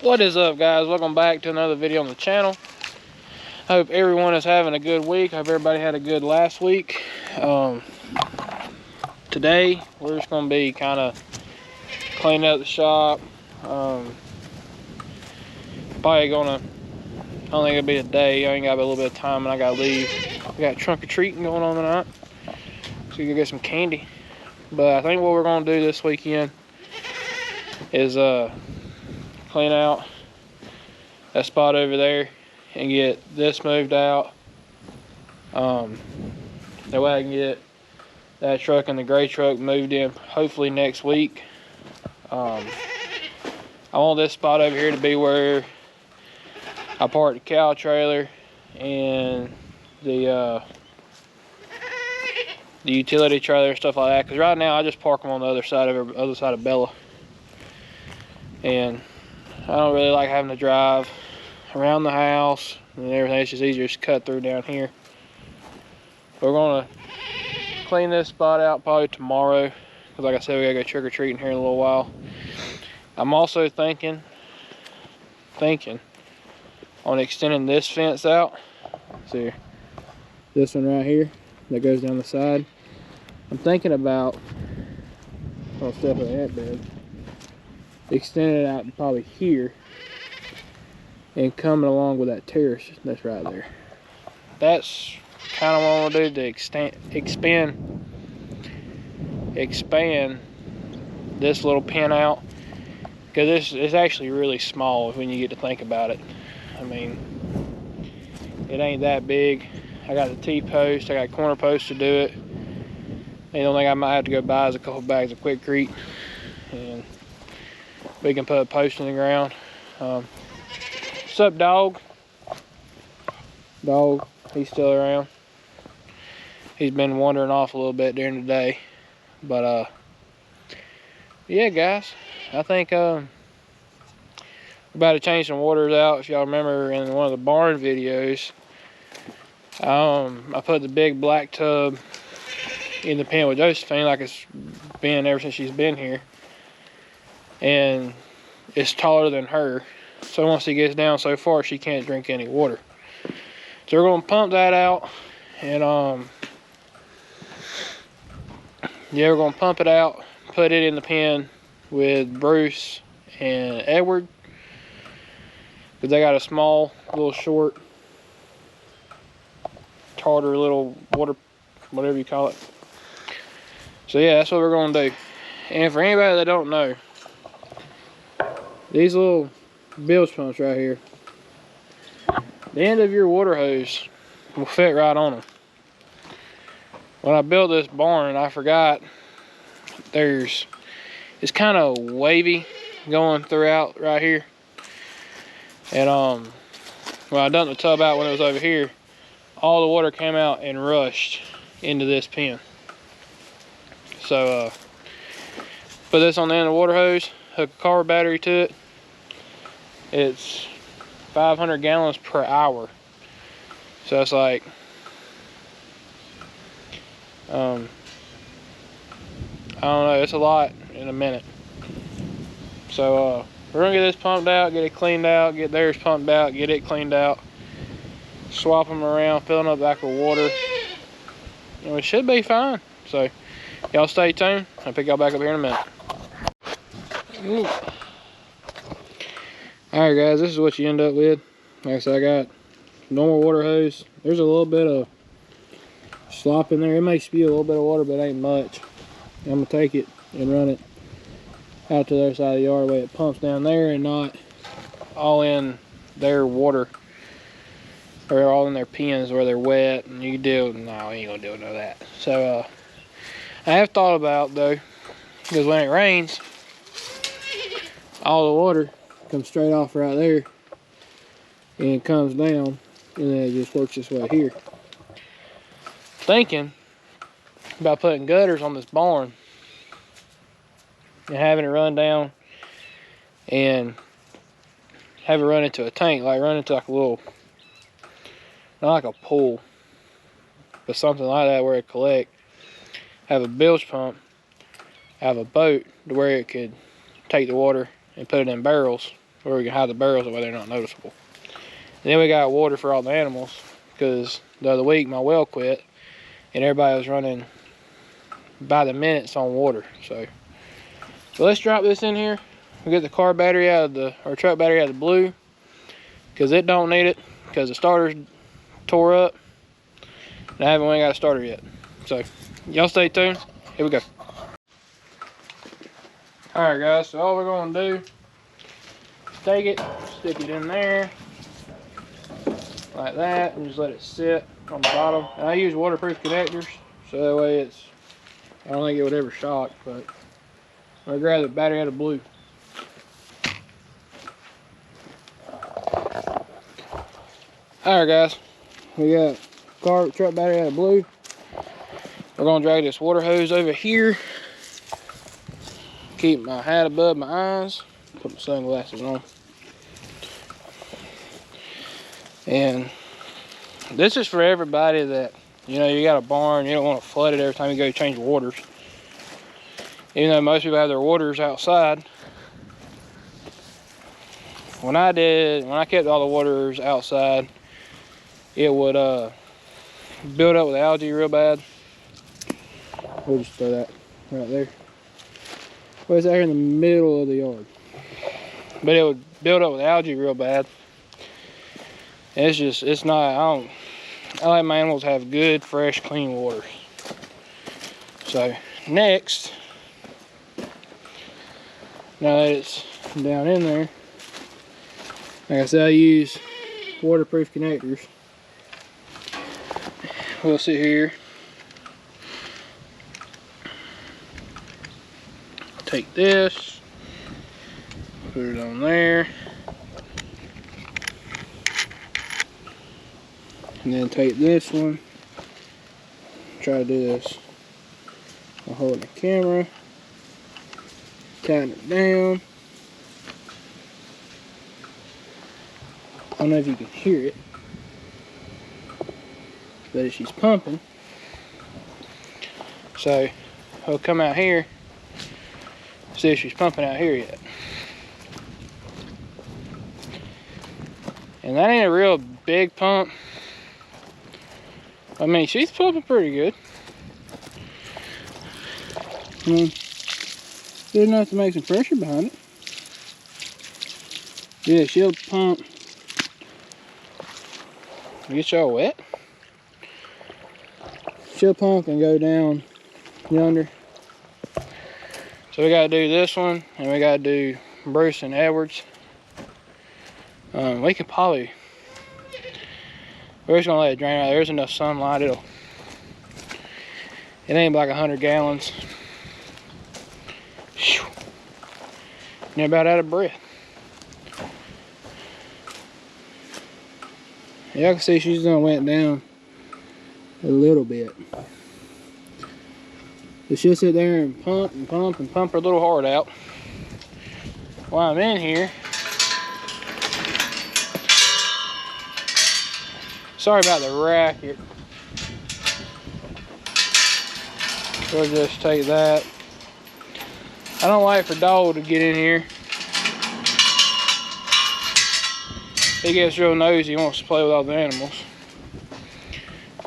What is up, guys? Welcome back to another video on the channel. I hope everyone is having a good week. I hope everybody had a good last week. Today we're just going to be kind of cleaning up the shop. Probably gonna, I don't think it'll be a day. I ain't got a little bit of time and I gotta leave. We got trunk or treating going on tonight, so you can get some candy. But I think what we're gonna do this weekend is clean out that spot over there and get this moved out. That way I can get that truck and the gray truck moved in hopefully next week. I want this spot over here to be where I park the cow trailer and the utility trailer and stuff like that. Because right now I just park them on the other side of Bella, and I don't really like having to drive around the house and everything. It's just easier to cut through down here. We're gonna clean this spot out probably tomorrow, because like I said, we gotta go trick-or-treating here in a little while. I'm also thinking on extending this fence out. See, this one right here that goes down the side. I'm thinking about, I'll step on that bed, extending it out to probably here and coming along with that terrace that's right there. That's kind of what I want to do to expand this little pen out, because this is actually really small when you get to think about it. I mean, it ain't that big. I got the T-post, I got corner posts to do it. The only thing I might have to go buy is a couple bags of Quikrete, and we can put a post in the ground. What's up, dog? Dog, he's still around. He's been wandering off a little bit during the day, but yeah, guys, I think we're about to change some waters out. If y'all remember in one of the barn videos, I put the big black tub in the pen with Josephine, like it's been ever since she's been here, and it's taller than her. So once she gets down so far, she can't drink any water. So we're gonna pump that out, and yeah, we're gonna pump it out, put it in the pen with Bruce and Edward, because they got a small, little short tartar little water, whatever you call it. So yeah, that's what we're gonna do. And for anybody that don't know, these little bilge pumps right here, the end of your water hose will fit right on them. When I built this barn, I forgot it's kind of wavy going throughout right here. And when I dumped the tub out when it was over here, all the water came out and rushed into this pen. So put this on the end of the water hose, hook a car battery to it. It's 500 gallons per hour. So it's like, I don't know, it's a lot in a minute. So we're gonna get this pumped out, get it cleaned out, get theirs pumped out, get it cleaned out, swap them around, filling up back with water, and it should be fine. So y'all stay tuned. I'll pick y'all back up here in a minute. Alright guys, this is what you end up with. Like I said, I got normal water hose. There's a little bit of slop in there. It may spew a little bit of water, but it ain't much. I'm gonna take it and run it out to the other side of the yard, the way it pumps down there and not all in their water, or all in their pens where they're wet and you do. No, I ain't gonna do none of that. So I have thought about, though, because when it rains, all the water comes straight off right there and it comes down, and then it just works this way here. Thinking about putting gutters on this barn and having it run down and have it run into a tank, like run into like a little, not like a pool, but something like that where it collect. Have a bilge pump, have a boat to where it could take the water and put it in barrels where we can hide the barrels the way they're not noticeable. And then we got water for all the animals, because the other week my well quit and everybody was running by the minutes on water. So let's drop this in here. We'll get the car battery out of the, or truck battery out of the blue, because it don't need it, because the starter's tore up and I ain't got a starter yet. So y'all stay tuned. Here we go. Alright guys, so all we're gonna do is take it, stick it in there like that, and just let it sit on the bottom. And I use waterproof connectors, so that way it's, I don't think it would ever shock. But I'm gonna grab the battery out of blue. Alright guys, we got truck battery out of blue. We're gonna drag this water hose over here. Keep my hat above my eyes. Put my sunglasses on. And this is for everybody that, you know, you got a barn, you don't want to flood it every time you go change waters. Even though most people have their waters outside. When I kept all the waters outside, it would build up with algae real bad. We'll just throw that right there. Well, it's out here in the middle of the yard. But it would build up with algae real bad. And it's just, it's not, I like my animals to have good, fresh, clean water. So next, now that it's down in there, like I said, I use waterproof connectors. We'll sit here, take this, put it on there, and then take this one, try to do this. I'll hold the camera, tighten it down. I don't know if you can hear it, but she's pumping. So I'll come out here, see if she's pumping out here yet. And that ain't a real big pump. I mean, she's pumping pretty good. I mean, good enough to make some pressure behind it. Yeah, she'll pump. Get y'all wet. She'll pump and go down yonder. So we gotta do this one, and we gotta do Bruce and Edwards. We could probably, we're just gonna let it drain out. There's enough sunlight, it ain't like 100 gallons. And you're about out of breath. Y'all can see she's done went down a little bit. So she'll sit there and pump and pump and pump her little heart out while I'm in here. Sorry about the racket. We'll just take that. I don't like for Dog to get in here. He gets real nosy, he wants to play with all the animals.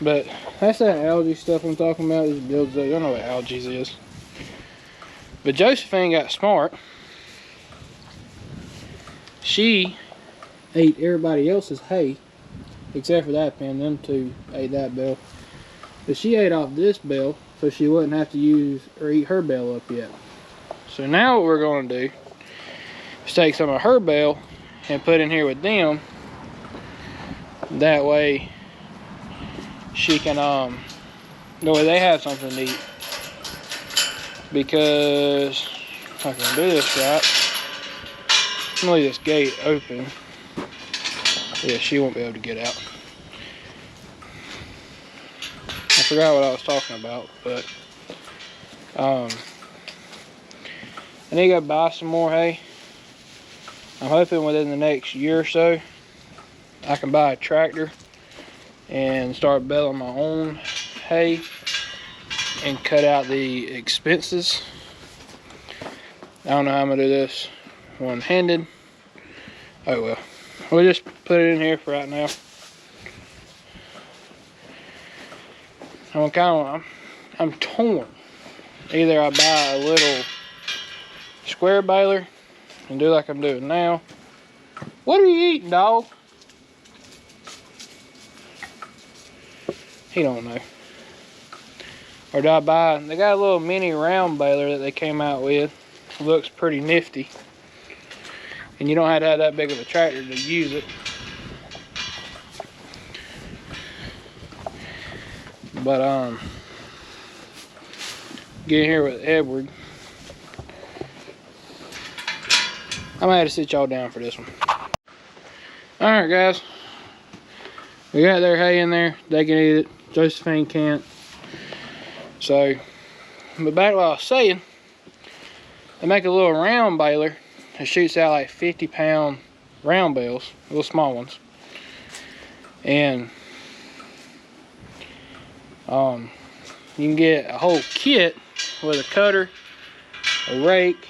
But that's that algae stuff I'm talking about. This builds up. I don't know what algae is. But Josephine got smart. She ate everybody else's hay, except for that pen. Them two ate that bale. But she ate off this bale, so she wouldn't have to use or eat her bale up yet. So now what we're going to do is take some of her bale and put in here with them. That way she can, the way they have something to eat. Because if I can do this right, I'm gonna leave this gate open. Yeah, she won't be able to get out. I forgot what I was talking about, but I need to go buy some more hay. I'm hoping within the next year or so I can buy a tractor and start baling my own hay and cut out the expenses. I don't know how I'm gonna do this one-handed, Oh well. We'll just put it in here for right now. I'm torn. Either I buy a little square baler and do like I'm doing now. What are you eating, dog? He don't know. Or do I buy, they got a little mini round baler that they came out with. It looks pretty nifty. And you don't have to have that big of a tractor to use it. But get here with Edward. I'm gonna have to sit y'all down for this one. Alright guys. We got their hay in there. They can eat it. Josephine can't. So, but back to what I was saying, they make a little round baler that shoots out like 50-pound round bales, little small ones. And you can get a whole kit with a cutter, a rake,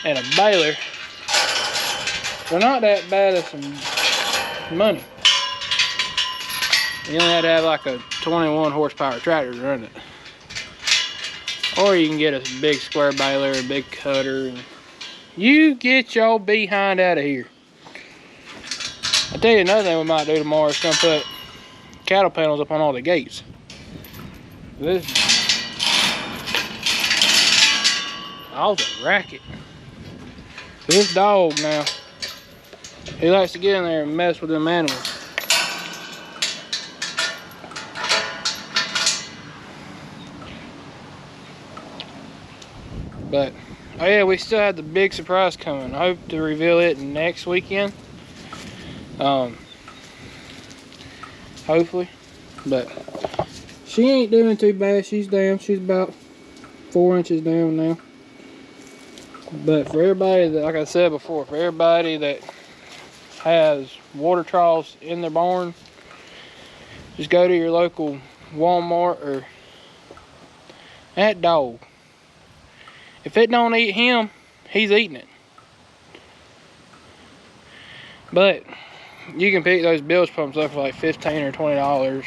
and a baler. They're not that bad of some money. You only have to have like a 21 horsepower tractor to run it. Or you can get a big square baler, a big cutter, and you get your behind out of here. I'll tell you another thing we might do tomorrow is come put cattle panels up on all the gates. This all's a racket. This dog now, he likes to get in there and mess with them animals. But, oh yeah, we still have the big surprise coming. I hope to reveal it next weekend. Hopefully. But, she ain't doing too bad. She's down. She's about 4 inches down now. But for everybody that, like I said before, for everybody that has water troughs in their barn, just go to your local Walmart or that dog. If it don't eat him, he's eating it. But you can pick those bilge pumps up for like $15 or $20,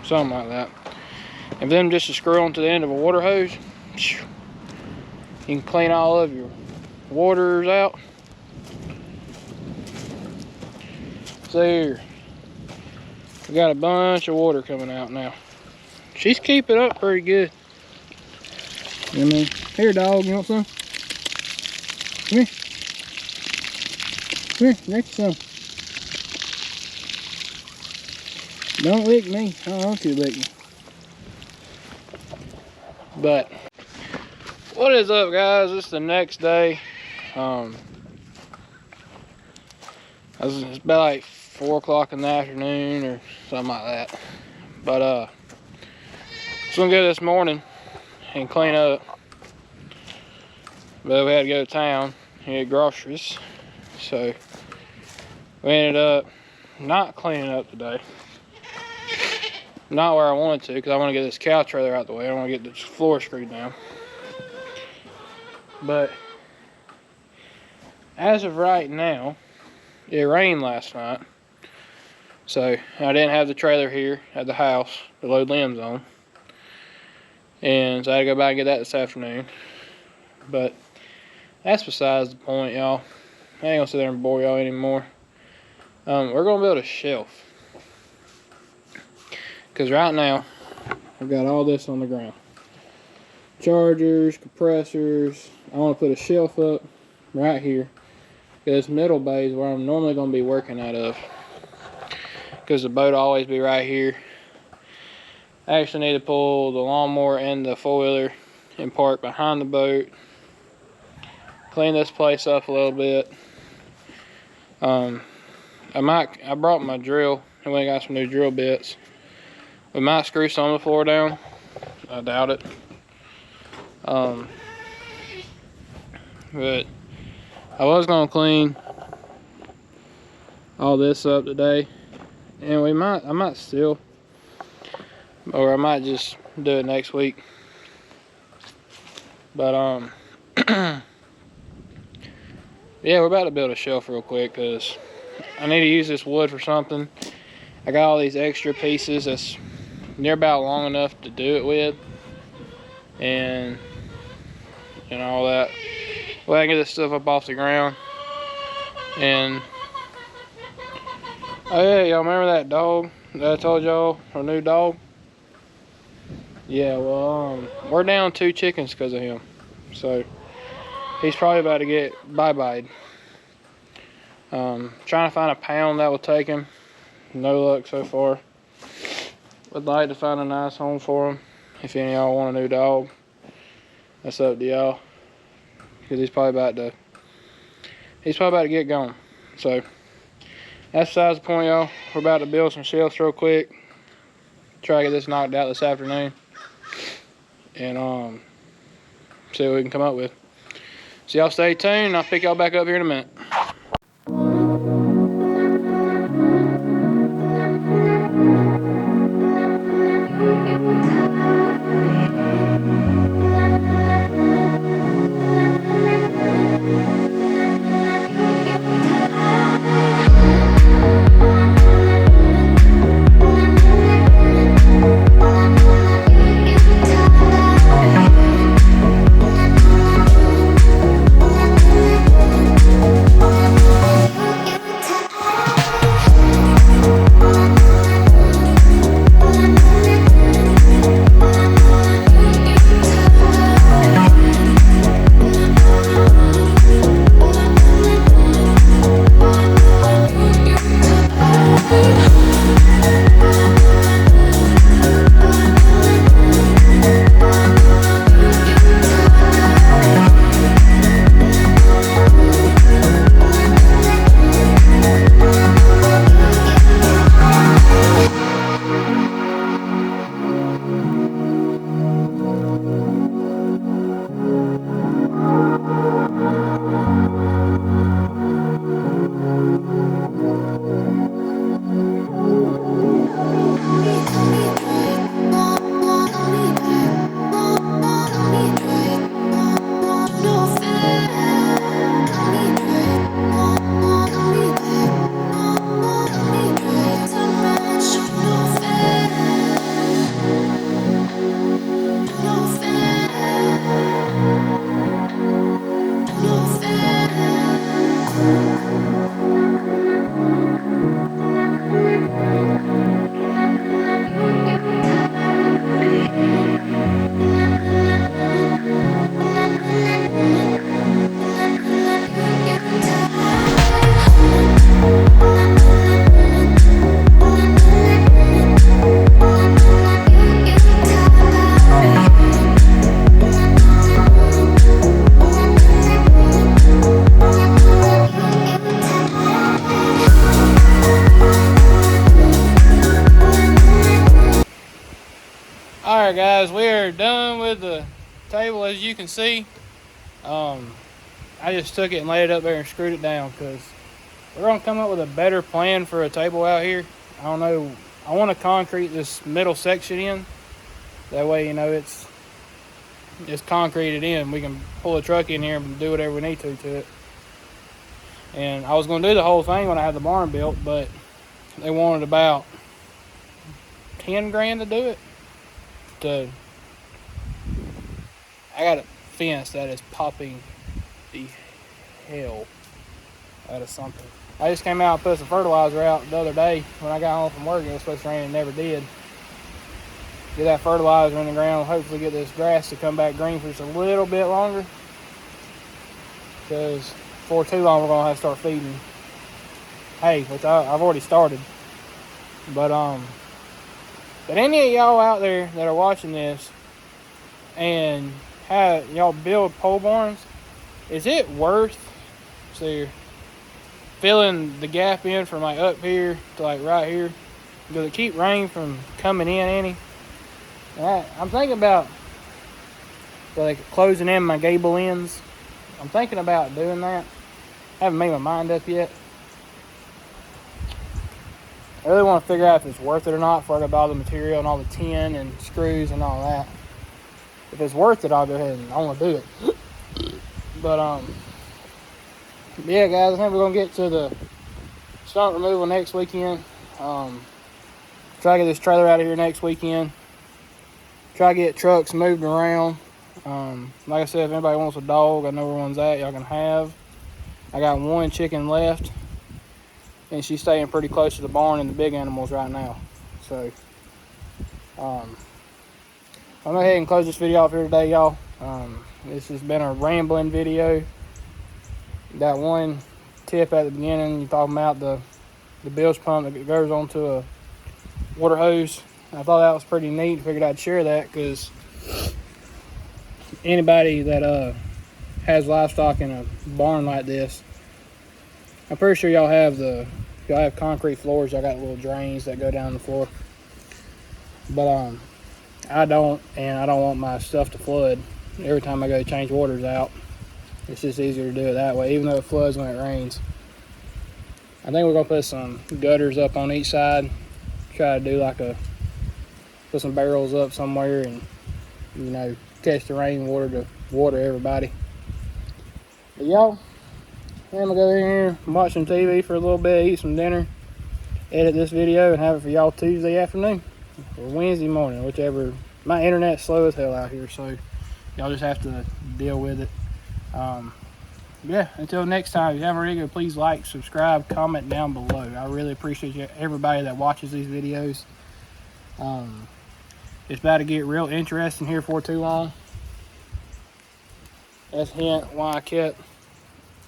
something like that. And then just to screw onto the end of a water hose, you can clean all of your waters out. So here, we got a bunch of water coming out now. She's keeping up pretty good. You know what I mean? Here, dog, you want some? Come here. Come here, make some. Don't lick me. I don't want you to lick me. But, what is up, guys? It's the next day. It's about like 4 o'clock in the afternoon or something like that. But, just gonna go this morning and clean up. But we had to go to town and get groceries. So we ended up not cleaning up today. Not where I wanted to, because I want to get this cow trailer out the way. I want to get this floor screwed down. But as of right now, it rained last night. So I didn't have the trailer here at the house to load limbs on. And so I had to go back and get that this afternoon. But that's besides the point, y'all. I ain't gonna sit there and bore y'all anymore. We're gonna build a shelf. Because right now, I've got all this on the ground. Chargers, compressors. I want to put a shelf up right here. This middle bay is where I'm normally going to be working out of. Because the boat will always be right here. I actually need to pull the lawnmower and the four-wheeler and park behind the boat. Clean this place up a little bit. I brought my drill and we got some new drill bits. We might screw some of the floor down. I doubt it. But I was gonna clean all this up today, and I might still, or I might just do it next week. But Yeah, we're about to build a shelf real quick because I need to use this wood for something. I got all these extra pieces that's near about long enough to do it with, and all that. Well, I can get this stuff up off the ground. And oh yeah, y'all remember that dog that I told y'all, our new dog? Yeah, well, we're down 2 chickens because of him, so he's probably about to get bye-bye'd. Trying to find a pound that will take him. No luck so far. Would like to find a nice home for him. If any of y'all want a new dog, that's up to y'all. Because he's probably about to get gone. So that's besides the point, y'all. We're about to build some shelves real quick. Try to get this knocked out this afternoon. And see what we can come up with. So y'all stay tuned. I'll pick y'all back up here in a minute. Alright guys, we are done with the table. As you can see, I just took it and laid it up there and screwed it down because we're going to come up with a better plan for a table out here. I don't know, I want to concrete this middle section in. That way, it's concreted in. We can pull a truck in here and do whatever we need to it. And I was going to do the whole thing when I had the barn built, but they wanted about 10 grand to do it. I got a fence that is popping the hell out of something. I just came out and put some fertilizer out the other day when I got home from work. It was supposed to rain and never did. Get that fertilizer in the ground, hopefully get this grass to come back green for just a little bit longer, because before too long we're gonna have to start feeding hay, which I've already started. But any of y'all out there that are watching this and have y'all build pole barns, is it worth filling the gap in from like up here to like right here? Does it keep rain from coming in any? I'm thinking about like closing in my gable ends. I'm thinking about doing that. I haven't made my mind up yet. I really want to figure out if it's worth it or not before I buy all the material and all the tin and screws and all that. If it's worth it, I'll go ahead and I want to do it. But But yeah, guys, I think we're gonna get to the stump removal next weekend. Try to get this trailer out of here next weekend. Try to get trucks moved around. Like I said, if anybody wants a dog, I know where one's at. Y'all can have. I got one chicken left, and she's staying pretty close to the barn and the big animals right now. So, I'm gonna go ahead and close this video off here today, y'all. This has been a rambling video. That one tip at the beginning, you talking about the bilge pump that goes onto a water hose. I thought that was pretty neat. Figured I'd share that because anybody that has livestock in a barn like this, I'm pretty sure y'all have concrete floors. Y'all got little drains that go down the floor. But I don't, and I don't want my stuff to flood every time I go change waters out. It's just easier to do it that way, even though it floods when it rains. I think we're gonna put some gutters up on each side. Try to do put some barrels up somewhere and, you know, catch the rainwater to water everybody. But y'all, I'm gonna go in here, watch some TV for a little bit, eat some dinner, edit this video, and have it for y'all Tuesday afternoon or Wednesday morning, whichever. My internet's slow as hell out here, so y'all just have to deal with it. Yeah, until next time, if you haven't already, please like, subscribe, comment down below. I really appreciate everybody that watches these videos. It's about to get real interesting here for too long. That's a hint why I kept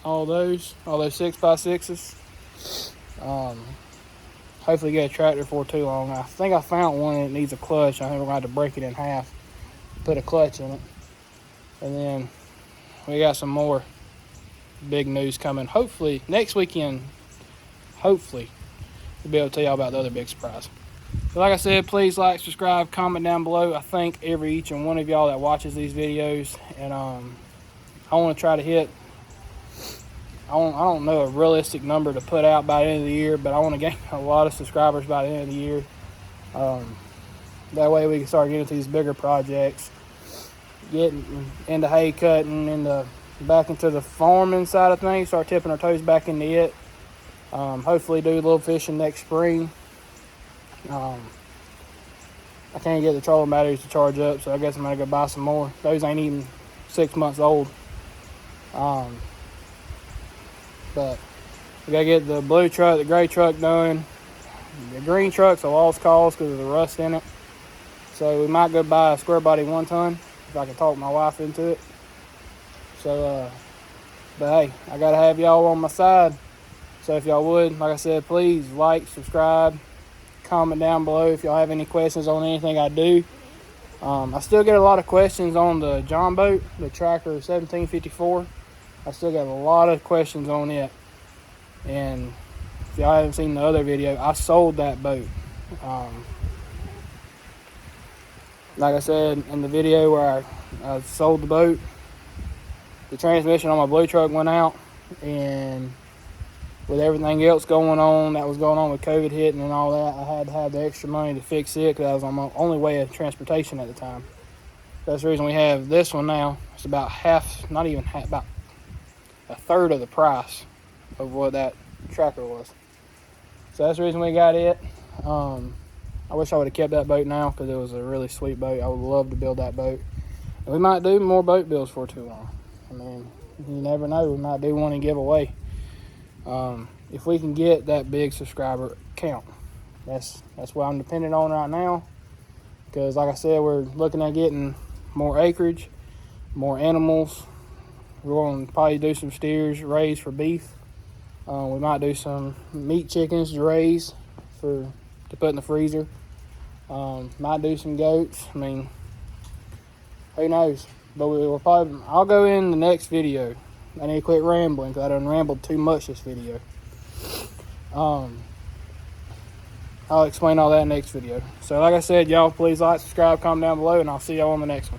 all those 6x6s. Hopefully get a tractor for too long. I think I found one that needs a clutch. I think we're going to have to break it in half, put a clutch in it. And then we got some more big news coming. Hopefully, next weekend, hopefully, we'll be able to tell y'all about the other big surprise. So like I said, please like, subscribe, comment down below. I thank each and one of y'all that watches these videos. And I want to try to hit, I don't know a realistic number to put out by the end of the year, but I want to gain a lot of subscribers by the end of the year. That way we can start getting to these bigger projects, getting into hay cutting, back into the farming side of things, start tipping our toes back into it. Hopefully do a little fishing next spring. I can't get the trolling batteries to charge up, so I guess I'm gonna go buy some more. Those ain't even 6 months old. But we gotta get the blue truck, the gray truck done. The green truck's a lost cause because of the rust in it. So we might go buy a square body 1 ton if I can talk my wife into it. So, but hey, I gotta have y'all on my side. So if y'all would, like I said, please like, subscribe, comment down below if y'all have any questions on anything I do. I still get a lot of questions on the John boat, the Tracker 1754. I still got a lot of questions on it. And if y'all haven't seen the other video, I sold that boat. Like I said in the video where I sold the boat, the transmission on my blue truck went out, and with everything else going on that was going on with COVID hitting and all that, I had to have the extra money to fix it because I was on my only way of transportation at the time. That's the reason we have this one now. It's about half, not even half, about a third of the price of what that Tracker was. So that's the reason we got it. I wish I would have kept that boat now because it was a really sweet boat. I would love to build that boat. And we might do more boat builds for too long. I mean, you never know. We might do one and give away. If we can get that big subscriber count, that's what I'm dependent on right now. Because like I said, we're looking at getting more acreage, more animals. We're going to probably do some steers raised for beef. We might do some meat chickens to raise to put in the freezer. Might do some goats. I mean, who knows? But I'll go in the next video. I need to quit rambling because I done rambled too much this video. I'll explain all that next video. So like I said, y'all, please like, subscribe, comment down below, and I'll see y'all on the next one.